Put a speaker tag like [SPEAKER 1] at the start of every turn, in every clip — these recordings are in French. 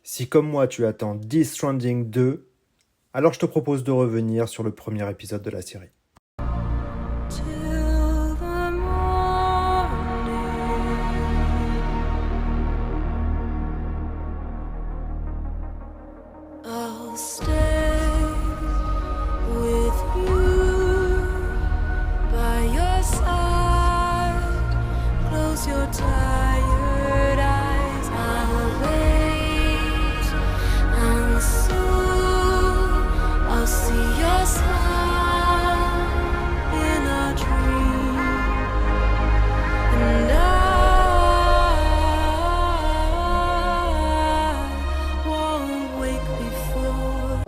[SPEAKER 1] Si comme moi tu attends Death Stranding 2, alors je te propose de revenir sur le premier épisode de la série.
[SPEAKER 2] Till the morning, I'll stay with you by your side. Close your tired eyes. I'll wait, and soon I'll see your smile in a dream, and I won't wake before.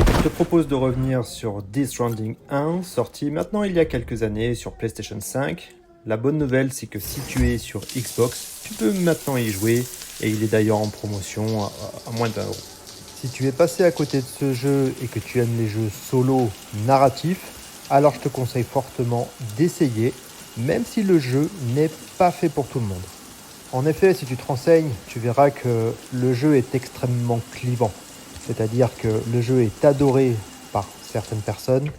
[SPEAKER 1] Je te propose de revenir sur Death Stranding 1, sorti maintenant il y a quelques années sur PlayStation 5. La bonne nouvelle, c'est que si tu es sur Xbox, tu peux maintenant y jouer, et il est d'ailleurs en promotion à moins d'1€. Si tu es passé à côté de ce jeu et que tu aimes les jeux solo narratifs, alors je te conseille fortement d'essayer, même si le jeu n'est pas fait pour tout le monde. En effet, si tu te renseignes, tu verras que le jeu est extrêmement clivant. C'est-à-dire que le jeu est adoré par certaines personnes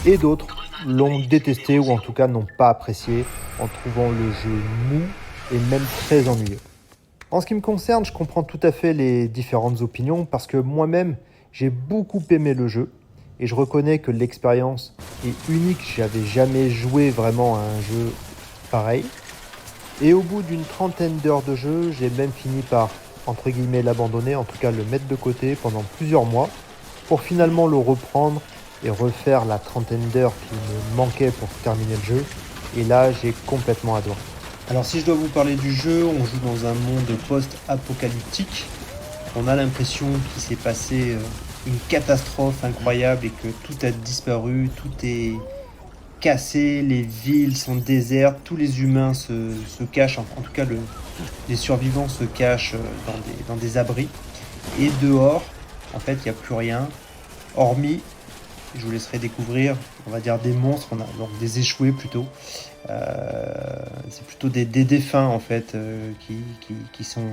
[SPEAKER 1] et d'autres l'ont détesté ou en tout cas n'ont pas apprécié en trouvant le jeu mou et même très ennuyeux. En ce qui me concerne, je comprends tout à fait les différentes opinions parce que moi-même, j'ai beaucoup aimé le jeu et je reconnais que l'expérience est unique. J'avais jamais joué vraiment à un jeu pareil. Et au bout d'une trentaine d'heures de jeu, j'ai même fini par, entre guillemets, l'abandonner, en tout cas le mettre de côté pendant plusieurs mois, pour finalement le reprendre et refaire la trentaine d'heures qui me manquait pour terminer le jeu. Et là, j'ai complètement adoré. Alors si je dois vous parler du jeu, on joue dans un monde post-apocalyptique. On a l'impression qu'il s'est passé une catastrophe incroyable et que tout a disparu, tout est cassé, les villes sont désertes, tous les humains se cachent, en tout cas les survivants se cachent dans des abris. Et dehors, en fait, il n'y a plus rien, hormis, je vous laisserai découvrir, on va dire des monstres, on a donc des échoués plutôt. C'est plutôt des défunts en fait, qui sont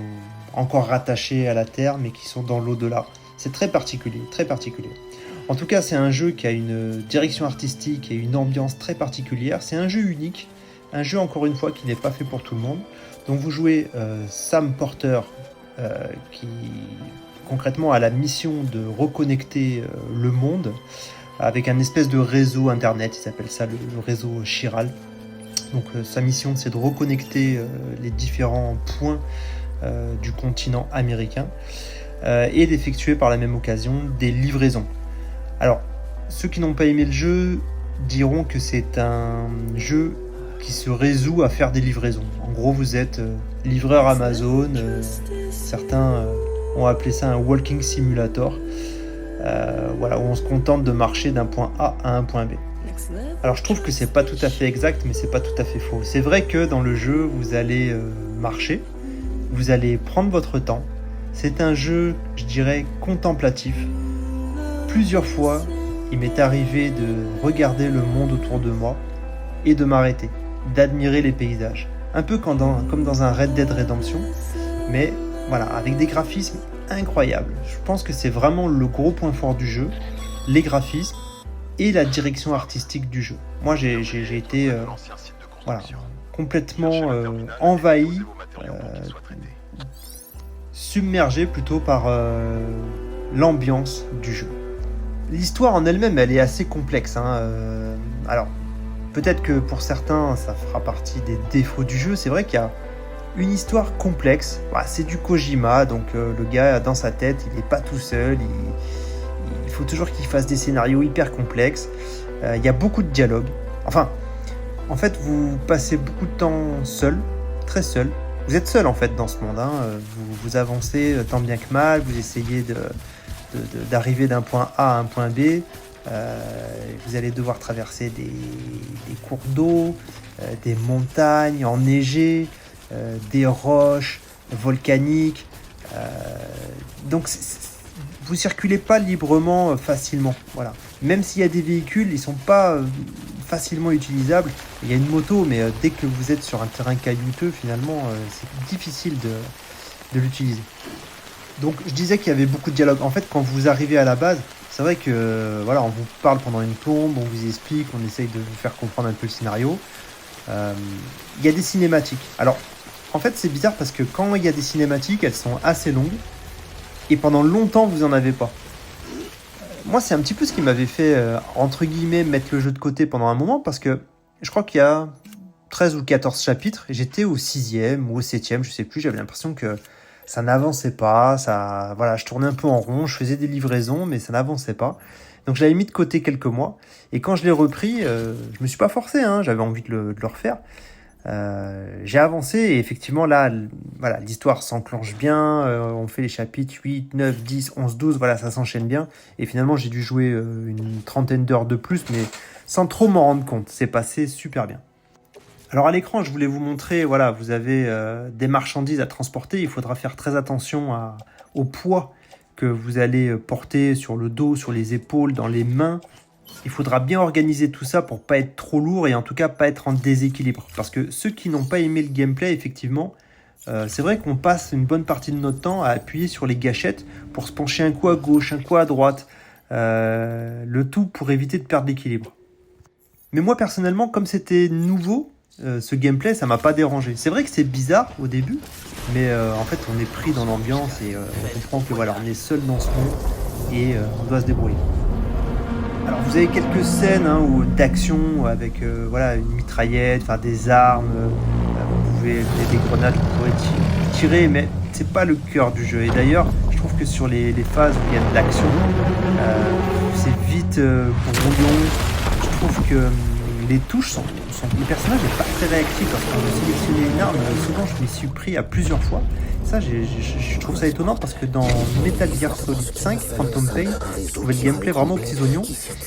[SPEAKER 1] encore rattachés à la terre, mais qui sont dans l'au-delà. C'est très particulier, très particulier. En tout cas, c'est un jeu qui a une direction artistique et une ambiance très particulière. C'est un jeu unique, un jeu encore une fois qui n'est pas fait pour tout le monde. Donc vous jouez Sam Porter, qui concrètement a la mission de reconnecter le monde avec un espèce de réseau internet, il s'appelle ça le réseau Chiral. Donc sa mission, c'est de reconnecter les différents points du continent américain et d'effectuer par la même occasion des livraisons. Alors, ceux qui n'ont pas aimé le jeu diront que c'est un jeu qui se résout à faire des livraisons. En gros, vous êtes livreur Amazon, certains ont appelé ça un walking simulator, voilà, où on se contente de marcher d'un point A à un point B. Alors je trouve que c'est pas tout à fait exact, mais c'est pas tout à fait faux. C'est vrai que dans le jeu, vous allez marcher, vous allez prendre votre temps. C'est un jeu, je dirais, contemplatif. Plusieurs fois, il m'est arrivé de regarder le monde autour de moi et de m'arrêter, d'admirer les paysages. Un peu comme dans un Red Dead Redemption, mais voilà, avec des graphismes incroyables. Je pense que c'est vraiment le gros point fort du jeu, les graphismes et la direction artistique du jeu. Moi, j'ai été voilà, complètement envahi, submergé plutôt par l'ambiance du jeu. L'histoire en elle-même, elle est assez complexe. Alors, peut-être que pour certains, ça fera partie des défauts du jeu. C'est vrai qu'il y a une histoire complexe. C'est du Kojima, donc le gars, dans sa tête, il n'est pas tout seul. Il faut toujours qu'il fasse des scénarios hyper complexes. Il y a beaucoup de dialogues. Enfin, en fait, vous passez beaucoup de temps seul, très seul. Vous êtes seul, en fait, dans ce monde. Vous avancez tant bien que mal. Vous essayez d'arriver d'un point A à un point B. Vous allez devoir traverser des cours d'eau, des montagnes enneigées, des roches, volcaniques. Donc vous circulez pas librement facilement. Voilà. Même s'il y a des véhicules, ils sont pas facilement utilisables. Il y a une moto, mais dès que vous êtes sur un terrain caillouteux, finalement, c'est difficile de l'utiliser. Donc je disais qu'il y avait beaucoup de dialogue. En fait, quand vous arrivez à la base, c'est vrai que voilà, on vous parle pendant une plombe, on vous explique, on essaye de vous faire comprendre un peu le scénario. Il y a des cinématiques. Alors, en fait, c'est bizarre parce que quand il y a des cinématiques, elles sont assez longues et pendant longtemps, vous en avez pas. Moi, c'est un petit peu ce qui m'avait fait, entre guillemets, mettre le jeu de côté pendant un moment parce que je crois qu'il y a 13 ou 14 chapitres et j'étais au 6e ou au 7e, je sais plus, j'avais l'impression que ça n'avançait pas, voilà, je tournais un peu en rond, je faisais des livraisons, mais ça n'avançait pas. Donc je l'avais mis de côté quelques mois, et quand je l'ai repris, je me suis pas forcé, hein, j'avais envie de le refaire. J'ai avancé, et effectivement là, voilà, l'histoire s'enclenche bien, on fait les chapitres 8, 9, 10, 11, 12, voilà, ça s'enchaîne bien, et finalement j'ai dû jouer une trentaine d'heures de plus, mais sans trop m'en rendre compte, c'est passé super bien. Alors à l'écran, je voulais vous montrer, voilà, vous avez des marchandises à transporter, il faudra faire très attention au poids que vous allez porter sur le dos, sur les épaules, dans les mains. Il faudra bien organiser tout ça pour pas être trop lourd et en tout cas pas être en déséquilibre. Parce que ceux qui n'ont pas aimé le gameplay, effectivement, c'est vrai qu'on passe une bonne partie de notre temps à appuyer sur les gâchettes pour se pencher un coup à gauche, un coup à droite, le tout pour éviter de perdre l'équilibre. Mais moi personnellement, comme c'était nouveau, ce gameplay, ça m'a pas dérangé. C'est vrai que c'est bizarre au début, mais en fait, on est pris dans l'ambiance et on comprend que voilà, on est seul dans ce monde et on doit se débrouiller. Alors, vous avez quelques scènes d'action avec voilà, une mitraillette, enfin des armes. Vous pouvez mettre des grenades, vous pourrez tirer, mais c'est pas le cœur du jeu. Et d'ailleurs, je trouve que sur les phases où il y a de l'action, c'est vite brouillon. Je trouve que les touches sont... Le personnage n'est pas très réactif lorsqu'on veut sélectionner une arme. Souvent, je m'y suis pris à plusieurs fois. Ça, je trouve ça étonnant parce que dans Metal Gear Solid 5, Phantom Pain, je trouvais le gameplay vraiment aux petits oignons.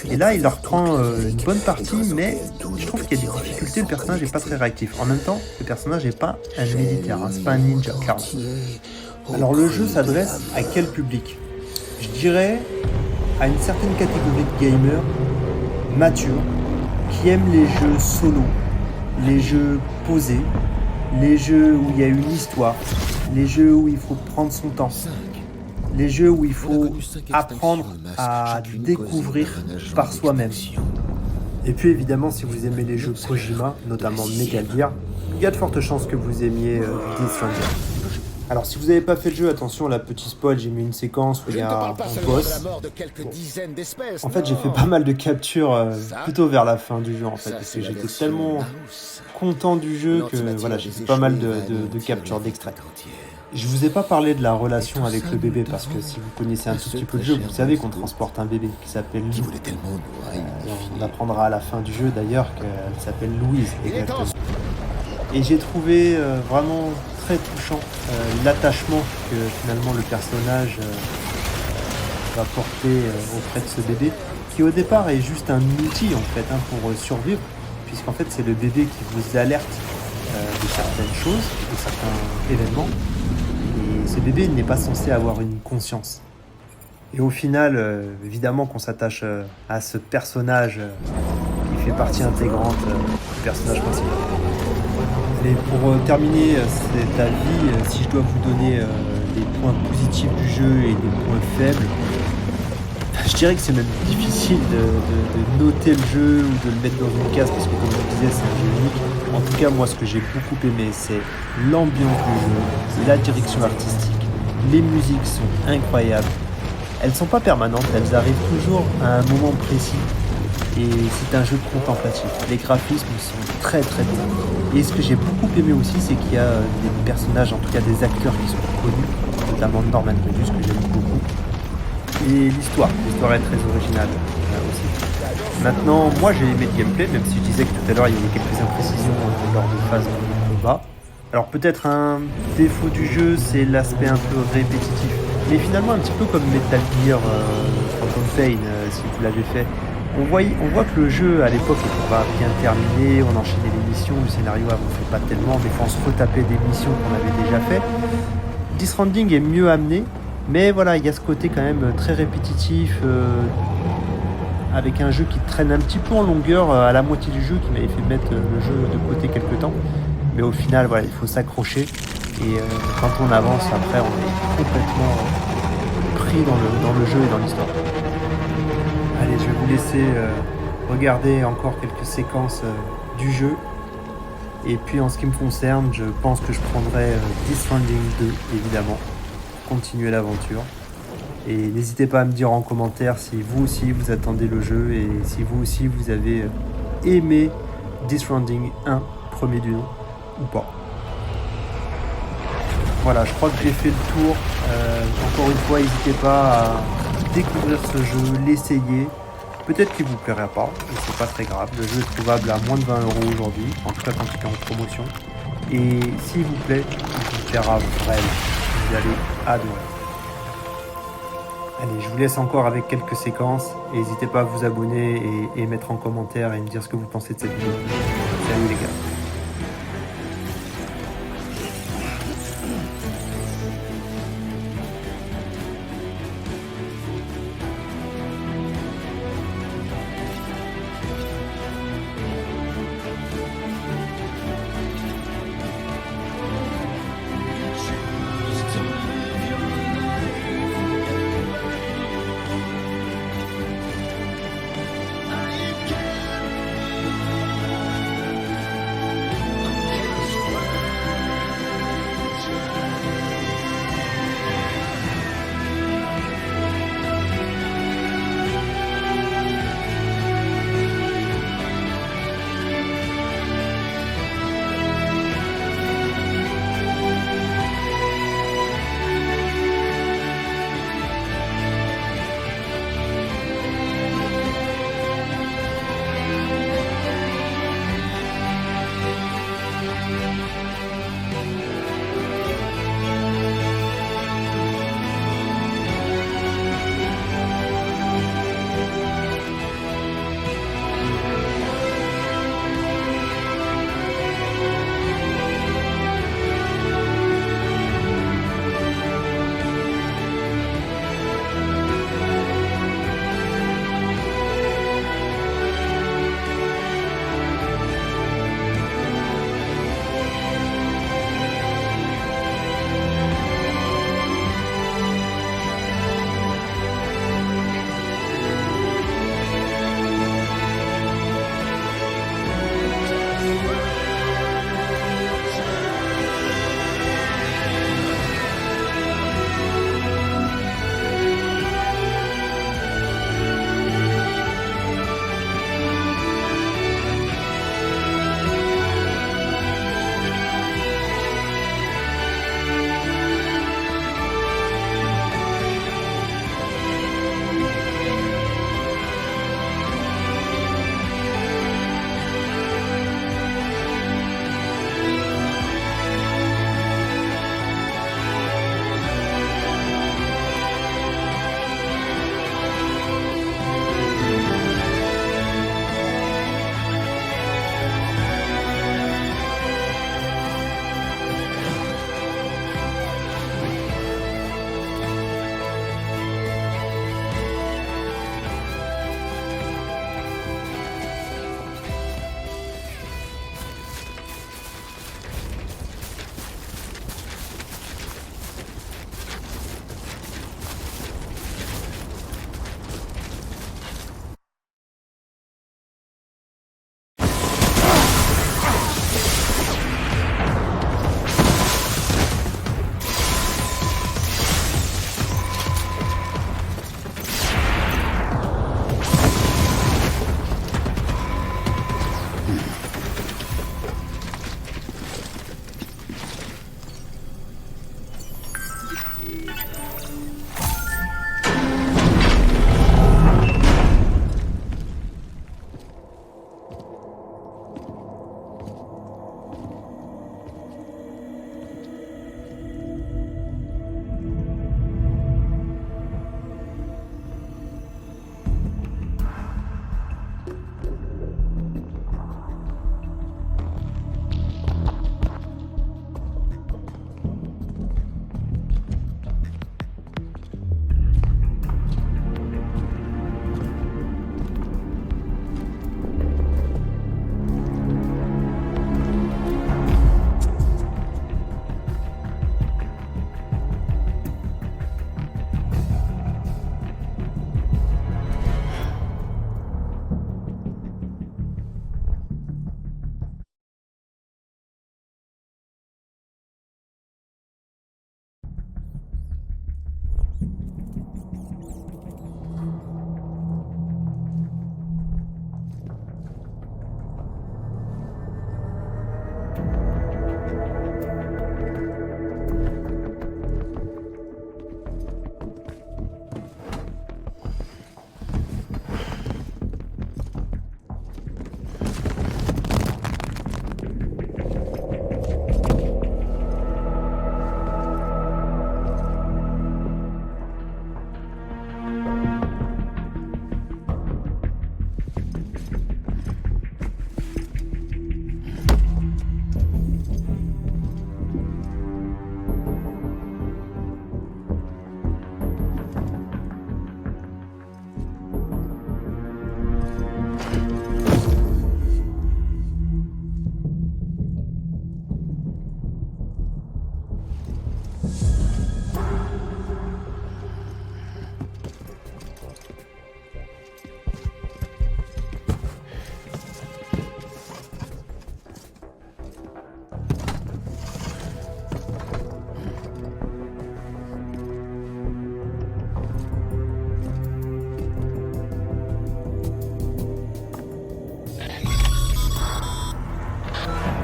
[SPEAKER 1] Et là, il leur prend une bonne partie, mais je trouve qu'il y a des difficultés. Le personnage n'est pas très réactif. En même temps, le personnage n'est pas un militaire, hein, c'est pas un ninja, clairement. Alors, le jeu s'adresse à quel public ? Je dirais à une certaine catégorie de gamers matures, qui aiment les jeux solo, les jeux posés, les jeux où il y a une histoire, les jeux où il faut prendre son temps, les jeux où il faut apprendre à découvrir par soi-même. Et puis évidemment, si vous aimez les jeux Kojima, notamment Metal Gear, il y a de fortes chances que vous aimiez Death Stranding. Alors si vous n'avez pas fait le jeu, attention, la petite spoil, j'ai mis une séquence où il y a un boss. Bon. En fait, j'ai fait pas mal de captures plutôt vers la fin du jeu, en fait, parce que j'étais tellement content du jeu que voilà, j'ai fait pas mal de captures d'extraits. Je vous ai pas parlé de la relation avec le bébé, parce que si vous connaissez un tout petit peu le jeu, vous savez qu'on transporte un bébé qui s'appelle Lou. On apprendra à la fin du jeu d'ailleurs qu'elle s'appelle Louise, exactement. Et j'ai trouvé vraiment très touchant l'attachement que finalement le personnage va porter auprès de ce bébé, qui au départ est juste un outil en fait pour survivre, puisqu'en fait c'est le bébé qui vous alerte de certaines choses, de certains événements, et ce bébé n'est pas censé avoir une conscience. Et au final, évidemment qu'on s'attache à ce personnage qui fait partie intégrante du personnage principal. Et pour terminer cet avis, si je dois vous donner les points positifs du jeu et les points faibles, je dirais que c'est même difficile de noter le jeu ou de le mettre dans une case parce que comme je vous disais, c'est un jeu unique. En tout cas, moi ce que j'ai beaucoup aimé, c'est l'ambiance du jeu, la direction artistique, les musiques sont incroyables. Elles sont pas permanentes, elles arrivent toujours à un moment précis. Et c'est un jeu contemplatif. Les graphismes sont très très bons. Et ce que j'ai beaucoup aimé aussi, c'est qu'il y a des personnages, en tout cas des acteurs qui sont connus, notamment Norman Reedus, que j'aime beaucoup. Et l'histoire est très originale aussi. Maintenant, moi j'ai aimé le gameplay, même si je disais que tout à l'heure il y avait quelques imprécisions lors de phases de combat. Alors peut-être un défaut du jeu, c'est l'aspect un peu répétitif. Mais finalement un petit peu comme Metal Gear Phantom Pain, si vous l'avez fait. On voit que le jeu à l'époque était pas bien terminé, on enchaînait les missions, le scénario avançait pas tellement, des fois on se retapait des missions qu'on avait déjà fait. Death Stranding est mieux amené, mais voilà, il y a ce côté quand même très répétitif, avec un jeu qui traîne un petit peu en longueur à la moitié du jeu, qui m'avait fait mettre le jeu de côté quelques temps. Mais au final, voilà, il faut s'accrocher. Et quand on avance, après, on est complètement pris dans le jeu et dans l'histoire. Allez, je vais vous laisser regarder encore quelques séquences du jeu. Et puis en ce qui me concerne, je pense que je prendrai Death Stranding 2, évidemment, pour continuer l'aventure. Et n'hésitez pas à me dire en commentaire si vous aussi vous attendez le jeu et si vous aussi vous avez aimé Death Stranding 1, premier du nom, ou pas. Voilà, je crois que j'ai fait le tour. Encore une fois, n'hésitez pas à découvrir ce jeu, l'essayer. Peut-être qu'il vous plaira pas, et c'est pas très grave. Le jeu est trouvable à moins de 20 € aujourd'hui, en tout cas quand il est en promotion. Et s'il vous plaît, il vous plaira vraiment. Vous allez adorer. Allez, je vous laisse encore avec quelques séquences. N'hésitez pas à vous abonner et mettre en commentaire et me dire ce que vous pensez de cette vidéo. Salut les gars.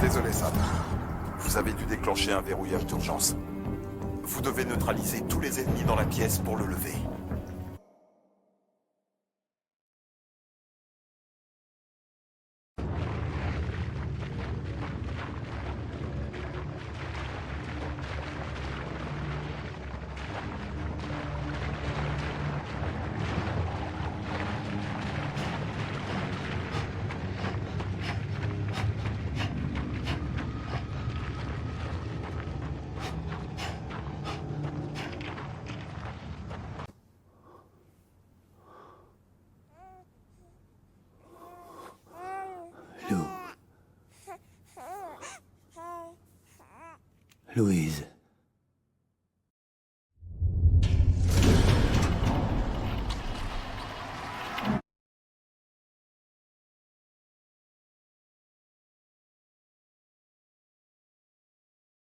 [SPEAKER 3] Désolé, Sam. Vous avez dû déclencher un verrouillage d'urgence. Vous devez neutraliser tous les ennemis dans la pièce pour le lever.
[SPEAKER 4] Louise.